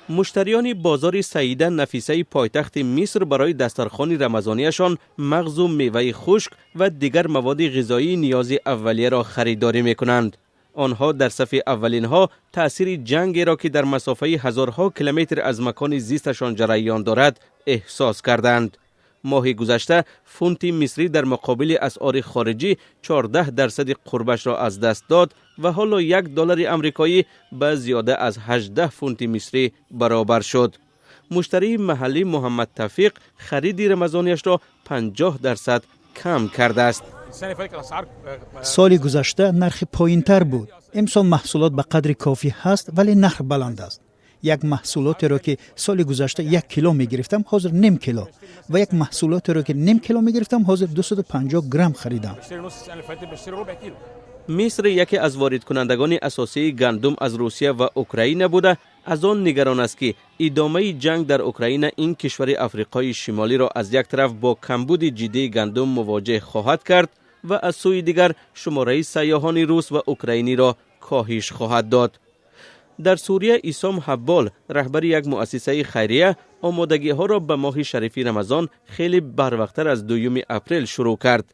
مشتریان بازار سیده نفیسه پایتخت مصر برای دسترخوان رمضانیشان مغز و میوه خشک و دیگر مواد غذایی نیاز اولیه را خریداری میکنند. آنها در صف اولین ها تأثیر جنگی را که در مسافه هزارها کیلومتر از مکان زیستشان جریان دارد احساس کردند. ماه گذشته فونت مصری در مقابل اسعار خارجی 14% قربش را از دست داد و حالا $1 امریکایی به زیاده از 18 فونت مصری برابر شد. مشتری محلی محمد توفیق خرید رمضانیش را 50% کم کرده است. سال گذشته نرخ پایین‌تر بود. امسال محصولات به قدر کافی هست ولی نرخ بلند است. یک محصولاتی را که سال گذشته 1 کیلو می گرفتم حاضر نیم کیلو و یک محصولاتی را که نیم کیلو می گرفتم حاضر 250 گرم خریدم. مصر یکی از وارد کنندگان اساسی گندم از روسیه و اوکراین بوده. از آن نگران است که ادامه جنگ در اوکراین این کشور افریقای شمالی را از یک طرف با کمبود جدی گندم مواجه خواهد کرد و از سوی دیگر شماره سیاحان روس و اوکراینی را کاهش خواهد داد. در سوریه ایسام حبال رهبر یک مؤسسه خیریه آمادگی ها را به ماه شریفی رمضان خیلی بروقتر از 2 اپریل شروع کرد.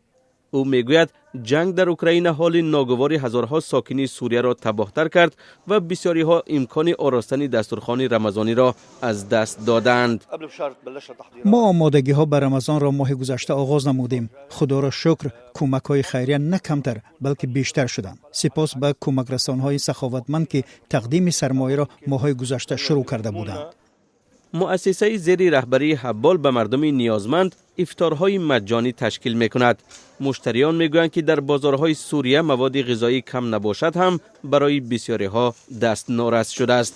او میگوید جنگ در اوکراین حال ناگوار هزارها ساکنی سوریه را تباهتر کرد و بسیاری ها امکان آراستن دسترخوان رمضانی را از دست دادند. ما آمادگی ها به رمضان را ماه گذشته آغاز نمودیم. خدا را شکر کمک های خیریه نه کمتر بلکه بیشتر شدند. سپاس به کمک رسان های سخاوتمند که تقدیم سرمایه را ماه گذشته شروع کرده بودند. مؤسسه زیر رهبری حبال به مردم نیازمند افطارهای مجانی تشکیل میکند. مشتریان میگویند که در بازارهای سوریه مواد غذایی کم نباشد هم برای بسیاری ها دست نارس شده است.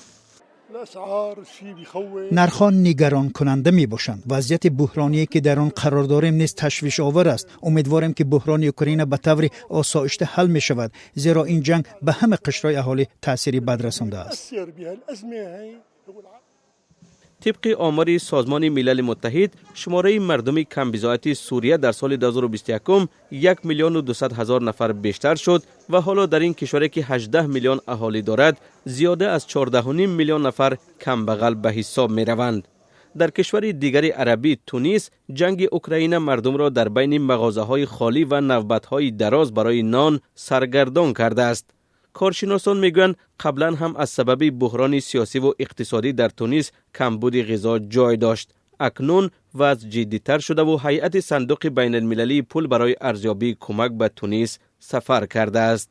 نرخ‌ها نگران کننده می باشند. وضعیت بحرانی که در آن قرار داریم نیز تشویش آور است. امیدواریم که بحران اوکراین به طور آسایشته حل می شود، زیرا این جنگ به همه قشرهای اهالی تأثیری بد رسانده است. طبق آمار سازمان ملل متحد شماره مردم کم بضاعت سوریه در سال 2021 1,200,000 نفر بیشتر شد و حالا در این کشوری که 18 میلیون اهالی دارد زیاده از 14.5 میلیون نفر کم بغل به حساب می روند. در کشور دیگر عربی تونس جنگ اوکراین مردم را در بین مغازه های خالی و نوبت های دراز برای نان سرگردان کرده است. کارشناسان میگویند قبلا هم از سبب بحران سیاسی و اقتصادی در تونس کمبود غذا جای داشت. اکنون وضع جدی‌تر شده و هیئت صندوق بین المللی پول برای ارزیابی کمک به تونس سفر کرده است.